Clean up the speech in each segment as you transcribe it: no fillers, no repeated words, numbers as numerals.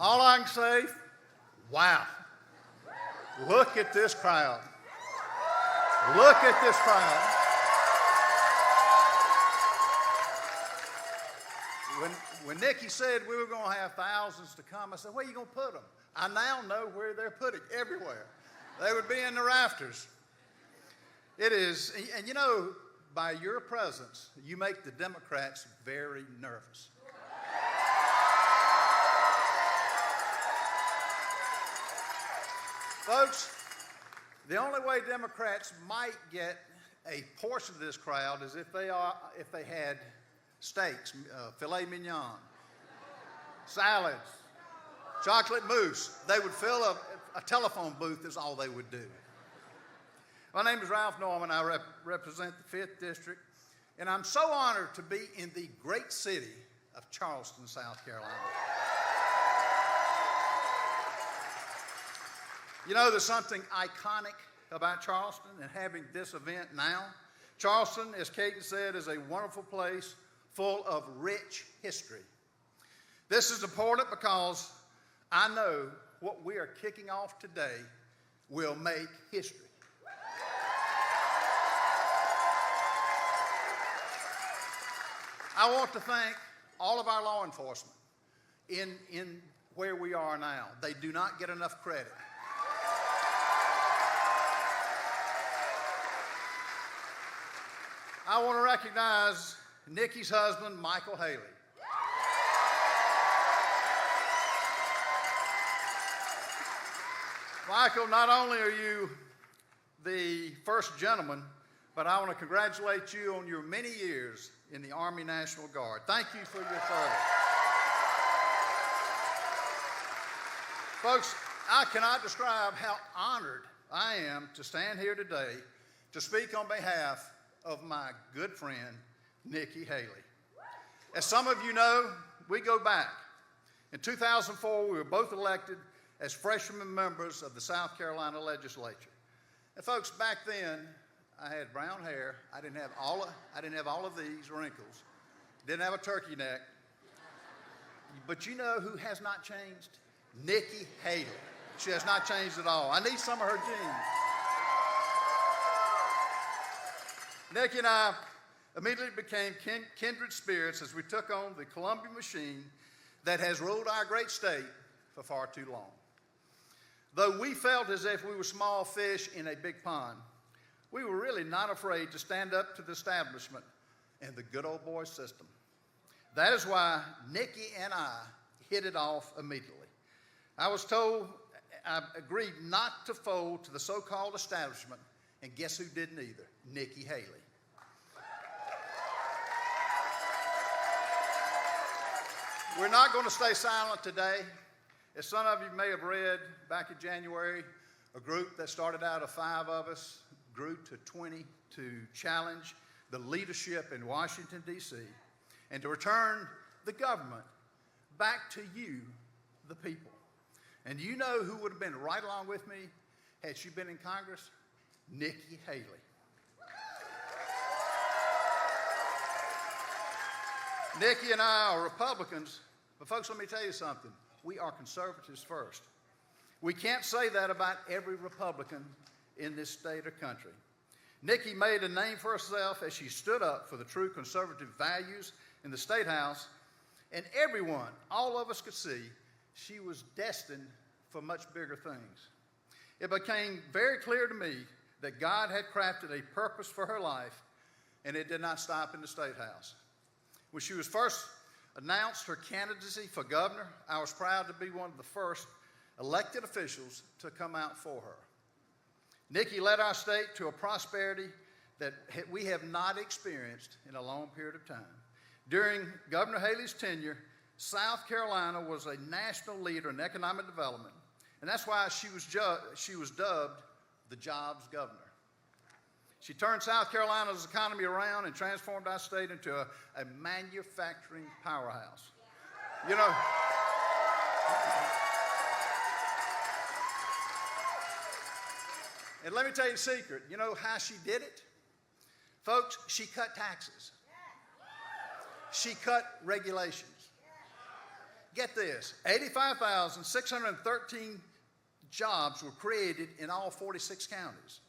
All I can say, wow. Look at this crowd. Look at this crowd. When Nikki said we were going to have thousands to come, I said, where are you going to put them? I now know where they're putting, everywhere. They would be in the rafters. It is, and you know, by your presence, you make the Democrats very nervous. Folks, the only way Democrats might get a portion of this crowd is if they had steaks, filet mignon, salads, chocolate mousse. They would fill a telephone booth is all they would do. My name is Ralph Norman. I represent the 5th District, and I'm so honored to be in the great city of Charleston, South Carolina. You know, there's something iconic about Charleston and having this event now. Charleston, as Caden said, is a wonderful place full of rich history. This is important because I know what we are kicking off today will make history. I want to thank all of our law enforcement in where we are now. They do not get enough credit. I want to recognize Nikki's husband, Michael Haley. Michael, not only are you the first gentleman, but I want to congratulate you on your many years in the Army National Guard. Thank you for your service. Folks, I cannot describe how honored I am to stand here today to speak on behalf of my good friend, Nikki Haley. As some of you know, we go back. In 2004, we were both elected as freshman members of the South Carolina legislature. And folks, back then, I had brown hair. I didn't have all of these wrinkles. Didn't have a turkey neck. But you know who has not changed? Nikki Haley. She has not changed at all. I need some of her genes. Nikki and I immediately became kindred spirits as we took on the Columbia machine that has ruled our great state for far too long. Though we felt as if we were small fish in a big pond, we were really not afraid to stand up to the establishment and the good old boy system. That is why Nikki and I hit it off immediately. I agreed not to fold to the so-called establishment, and guess who didn't either? Nikki Haley. We're not going to stay silent today. As some of you may have read, back in January, a group that started out of 5 of us grew to 20 to challenge the leadership in Washington, D.C., and to return the government back to you, the people. And you know who would have been right along with me had she been in Congress? Nikki Haley. Nikki and I are Republicans, but folks, let me tell you something. We are conservatives first. We can't say that about every Republican in this state or country. Nikki made a name for herself as she stood up for the true conservative values in the State House, and everyone, all of us could see, she was destined for much bigger things. It became very clear to me that God had crafted a purpose for her life, and it did not stop in the State House. When she was first announced her candidacy for governor, I was proud to be one of the first elected officials to come out for her. Nikki led our state to a prosperity that we have not experienced in a long period of time. During Governor Haley's tenure, South Carolina was a national leader in economic development, and that's why she was dubbed the Jobs Governor. She turned South Carolina's economy around and transformed our state into a manufacturing powerhouse. You know, and let me tell you a secret. You know how she did it? Folks, she cut taxes. She cut regulations. Get this, 85,613 jobs were created in all 46 counties.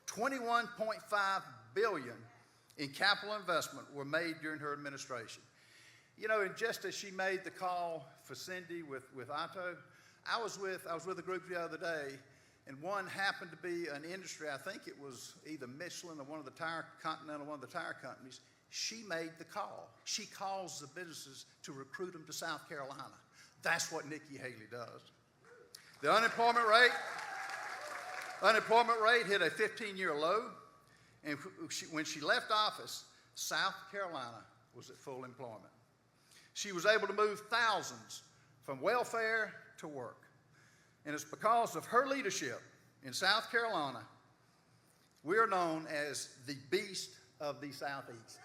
21.5 billion in capital investment were made during her administration. You know, and just as she made the call for Cindy with Otto, I was with a group the other day, and one happened to be an industry, I think it was either Michelin or one of the tire companies. She made the call. She calls the businesses to recruit them to South Carolina. That's what Nikki Haley does. The unemployment rate hit a 15-year low, and when she left office, South Carolina was at full employment. She was able to move thousands from welfare to work. And it's because of her leadership in South Carolina, we are known as the Beast of the Southeast.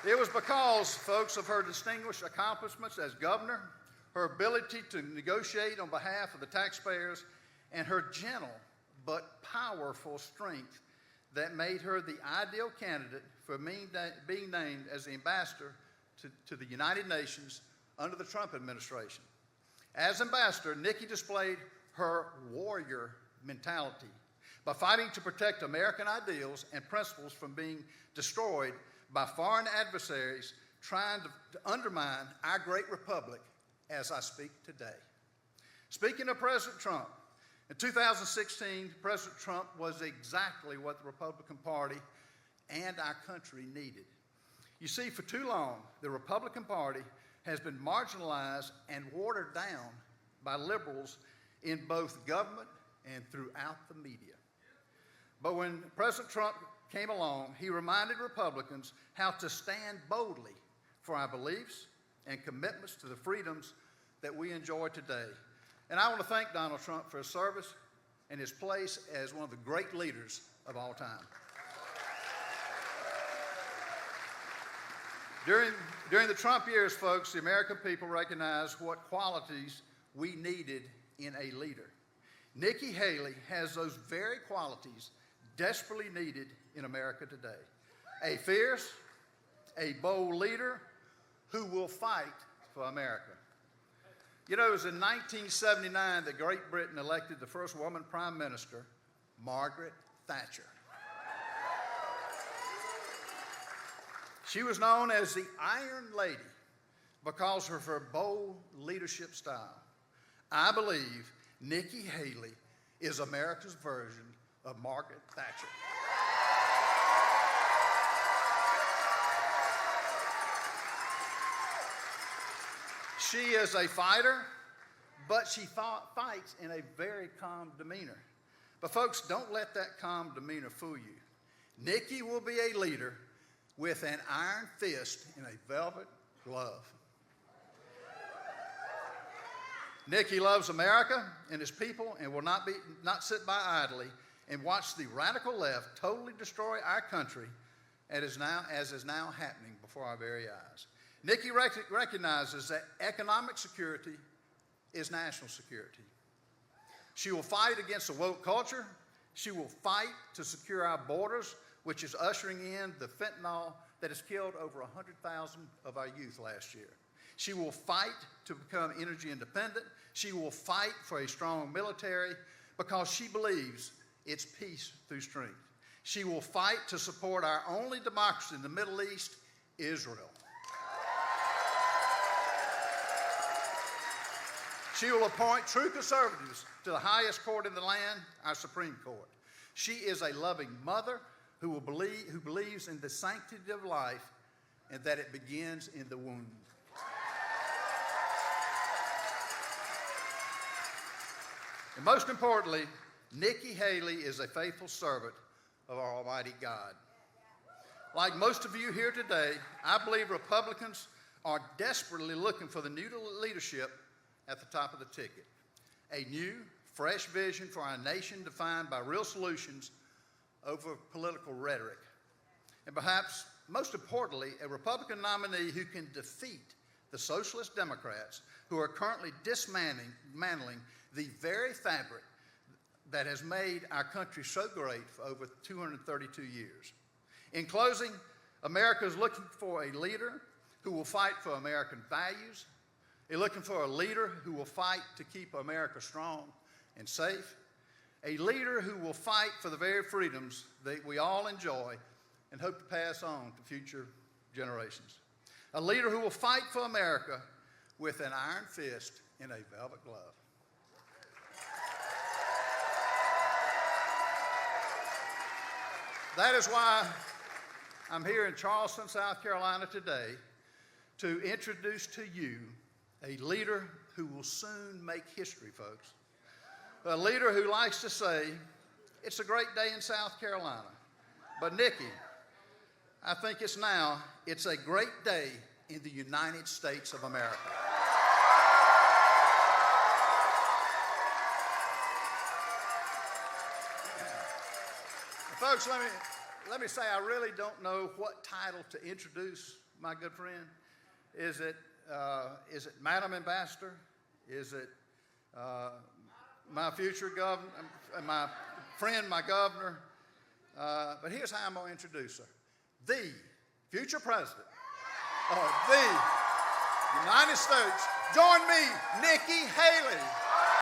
It was because, folks, of her distinguished accomplishments as governor, her ability to negotiate on behalf of the taxpayers, and her gentle but powerful strength that made her the ideal candidate for being named as the ambassador to the United Nations under the Trump administration. As ambassador, Nikki displayed her warrior mentality by fighting to protect American ideals and principles from being destroyed by foreign adversaries trying to undermine our great republic as I speak today. Speaking of President Trump, in 2016, President Trump was exactly what the Republican Party and our country needed. You see, for too long, the Republican Party has been marginalized and watered down by liberals in both government and throughout the media. But when President Trump came along, he reminded Republicans how to stand boldly for our beliefs and commitments to the freedoms that we enjoy today. And I want to thank Donald Trump for his service and his place as one of the great leaders of all time. During the Trump years, folks, the American people recognized what qualities we needed in a leader. Nikki Haley has those very qualities desperately needed in America today. A fierce, a bold leader who will fight for America. You know, it was in 1979 that Great Britain elected the first woman prime minister, Margaret Thatcher. She was known as the Iron Lady because of her bold leadership style. I believe Nikki Haley is America's version of Margaret Thatcher. She is a fighter, but she fights in a very calm demeanor. But folks, don't let that calm demeanor fool you. Nikki will be a leader with an iron fist and a velvet glove. Nikki loves America and his people and will not sit by idly and watch the radical left totally destroy our country as is now happening before our very eyes. Nikki recognizes that economic security is national security. She will fight against the woke culture. She will fight to secure our borders, which is ushering in the fentanyl that has killed over 100,000 of our youth last year. She will fight to become energy independent. She will fight for a strong military because she believes it's peace through strength. She will fight to support our only democracy in the Middle East, Israel. She will appoint true conservatives to the highest court in the land, our Supreme Court. She is a loving mother who believes in the sanctity of life and that it begins in the womb. And most importantly, Nikki Haley is a faithful servant of our Almighty God. Like most of you here today, I believe Republicans are desperately looking for the new leadership at the top of the ticket. A new, fresh vision for our nation defined by real solutions over political rhetoric. And perhaps most importantly, a Republican nominee who can defeat the socialist Democrats who are currently dismantling the very fabric that has made our country so great for over 232 years. In closing, America is looking for a leader who will fight for American values. They're looking for a leader who will fight to keep America strong and safe. A leader who will fight for the very freedoms that we all enjoy and hope to pass on to future generations. A leader who will fight for America with an iron fist and a velvet glove. That is why I'm here in Charleston, South Carolina today to introduce to you a leader who will soon make history, folks. A leader who likes to say, it's a great day in South Carolina. But Nikki, I think it's a great day in the United States of America. Folks, let me say, I really don't know what title to introduce my good friend. Is it Madam Ambassador? Is it my future governor, my friend, my governor? But here's how I'm going to introduce her. The future president of the United States. Join me, Nikki Haley.